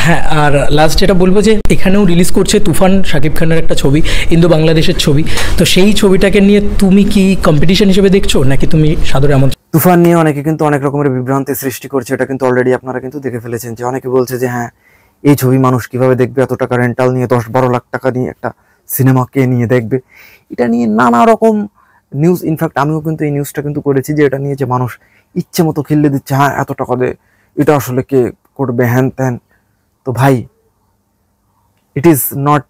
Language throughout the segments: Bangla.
হ্যাঁ, আর লাস্ট যেটা বলবো যে এখানেও রিলিজ করছে তুফান, শাকিব খানের একটা ছবি, ইন্দো বাংলাদেশের ছবি। তো সেই ছবিটাকে নিয়ে তুমি কি কম্পিটিশন হিসেবে দেখছো, নাকি তুমি সাদরে আমন্ত্রণ? তুফান নিয়ে অনেকে কিন্তু অনেক রকমের বিভ্রান্তি সৃষ্টি করছে, এটা কিন্তু অলরেডি আপনারা কিন্তু দেখে ফেলেছেন যে অনেকে বলছে যে হ্যাঁ এই ছবি মানুষ কিভাবে দেখবে, এত টাকা রেন্টাল নিয়ে 10-12 লাখ টাকা নিয়ে একটা সিনেমা কে নিয়ে দেখবে। এটা নিয়ে নানা রকম নিউজ, ইনফ্যাক্ট আমিও কিন্তু এই নিউজটা কিন্তু করেছি যে এটা নিয়ে যে মানুষ ইচ্ছে মতো খিল্লে দিচ্ছে, হ্যাঁ এত টাকা দে, এটা আসলে কে করবে, হ্যান ত্যান। তো ভাই, ইট ইজ নট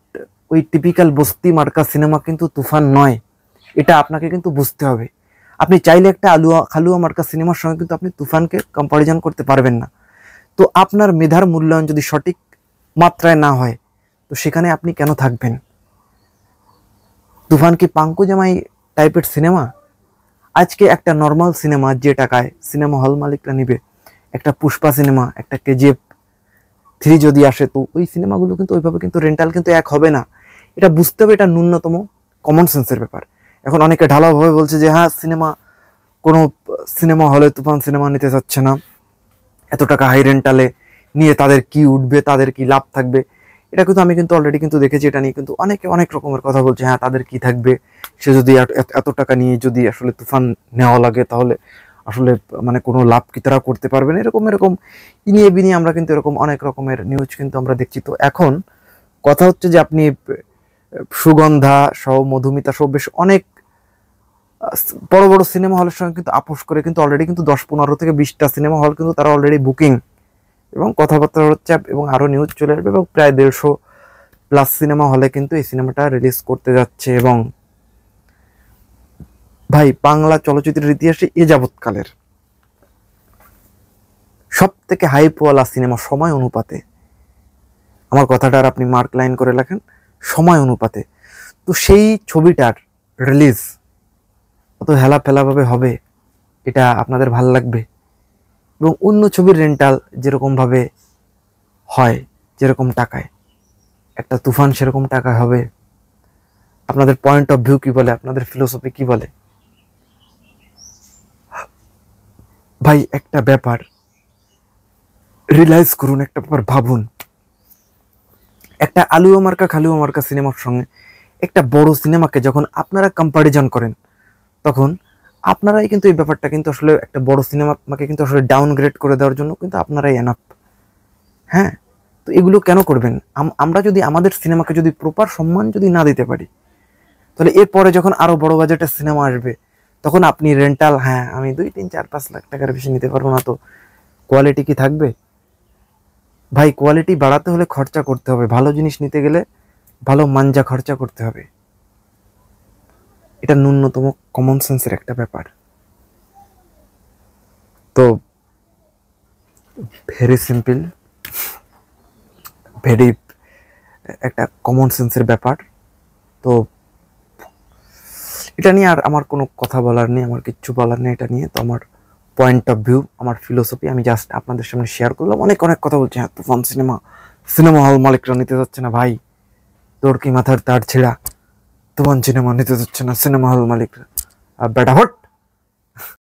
ওই টিপিক্যাল বস্তি মার্কা সিনেমা কিন্তু তুফান নয়, এটা আপনাকে কিন্তু বুঝতে হবে। আপনি চাইলে একটা খালুয়া মার্কা সিনেমার সঙ্গে কিন্তু আপনি তুফানকে কম্পারিজন করতে পারবেন না। তো আপনার মেধার মূল্যায়ন যদি সঠিক মাত্রায় না হয়, তো সেখানে আপনি কেন থাকবেন? তুফান কি পাঙ্কু জামাই টাইপের সিনেমা? আজকে একটা নর্মাল সিনেমা যে টাকায় সিনেমা হল মালিকরা নিবে, একটা পুষ্পা সিনেমা, একটা KGF 3 যদি আসে, তো ওই সিনেমাগুলো কিন্তু ওইভাবে কিন্তু রেন্টাল কিন্তু এক হবে না। এটা বুঝতে হবে, এটা ন্যূনতম কমন সেন্সের ব্যাপার। এখন অনেকে ঢালাওভাবে বলছে যে হ্যাঁ কোনো সিনেমা হলে তুফান সিনেমা নিতে চাচ্ছে না, এত টাকা হাই রেন্টালে নিয়ে তাদের কি উঠবে, তাদের কি লাভ থাকবে। এটা কিন্তু আমি কিন্তু অলরেডি কিন্তু দেখেছি, এটা নিয়ে কিন্তু অনেকে অনেক রকমের কথা বলছে, হ্যাঁ তাদের কি থাকবে, সে যদি এত টাকা নিয়ে যদি আসলে তুফান নেওয়া লাগে তাহলে আসলে মানে কোনো লাভ কি তারা করতে পারবে না, এরকম এরকম ইনিয়ে বিনিয়ে আমরা কিন্তু এরকম অনেক রকমের নিউজ কিন্তু আমরা দেখছি। তো এখন কথা হচ্ছে যে আপনি সুগন্ধা সহ, মধুমিতা সহ বেশ অনেক বড় বড় সিনেমা হলের সঙ্গে কিন্তু আপোষ করে কিন্তু অলরেডি কিন্তু 10-15 থেকে 20টা সিনেমা হল কিন্তু তারা অলরেডি বুকিং এবং কথাবার্তা হচ্ছে, এবং আরো নিউজ চলে আসবে, এবং প্রায় 150+ সিনেমা হলে কিন্তু এই সিনেমাটা রিলিজ করতে যাচ্ছে। এবং ভাই, বাংলা চলচ্চিত্রের ইতিহাসে এ যাবৎকালের সব থেকে হাইপওয়ালা সিনেমা সময় অনুপাতে, আমার কথাটা আর আপনি মার্ক লাইন করে রাখেন, সময় অনুপাতে। তো সেই ছবিটার রিলিজ অত হেলা ফেলাভাবে হবে, এটা আপনাদের ভাল লাগবে? এবং অন্য ছবির রেন্টাল যেরকমভাবে হয়, যেরকম টাকায়, একটা তুফান সেরকম টাকায় হবে? আপনাদের পয়েন্ট অফ ভিউ কি বলে, আপনাদের ফিলোসফি কি বলে? ভাই একটা ব্যাপার রিয়েলাইজ করুন, একটা ব্যাপার ভাবুন, একটা খালুয়া মার্কা সিনেমার সঙ্গে একটা বড় সিনেমাকে যখন আপনারা কম্পারিজন করেন, তখন আপনারাই কিন্তু এই ব্যাপারটা কিন্তু আসলে একটা বড় সিনেমাকে কিন্তু আসলে ডাউনগ্রেড করে দেওয়ার জন্য কিন্তু আপনারাই এনাফ। হ্যাঁ, তো এগুলো কেন করবেন? আমরা যদি আমাদের সিনেমাকে যদি প্রপার সম্মান যদি না দিতে পারি, তাহলে এরপরে যখন আরো বড় বাজেটের সিনেমা আসবে, তখন আপনি রেন্টাল, হ্যাঁ আমি 2-3-4-5 লাখ টাকার বেশি নিতে পারবো না, তো কোয়ালিটি কি থাকবে? ভাই, কোয়ালিটি বাড়াতে হলে খরচা করতে হবে, ভালো জিনিস নিতে গেলে ভালো মানজা খরচা করতে হবে। এটা ন্যূনতম কমন সেন্সের একটা ব্যাপার। তো ভেরি সিম্পল, ভেরি একটা কমন সেন্সের ব্যাপার। তো এটা নিয়ে আর আমার কোনো কথা বলার নেই, আমার কিচ্ছু বলার নেই এটা নিয়ে। তো আমার পয়েন্ট অফ ভিউ, আমার ফিলোসফি আমি জাস্ট আপনাদের সামনে শেয়ার করলাম। অনেক অনেক কথা বলছে, হ্যাঁ তুফান সিনেমা হল মালিকরা নিতে যাচ্ছে না। ভাই, তোর কি মাথার তার ছেঁড়া? তুফান সিনেমা নিতে যাচ্ছে না সিনেমা হল মালিকরা? আর বেটা হট।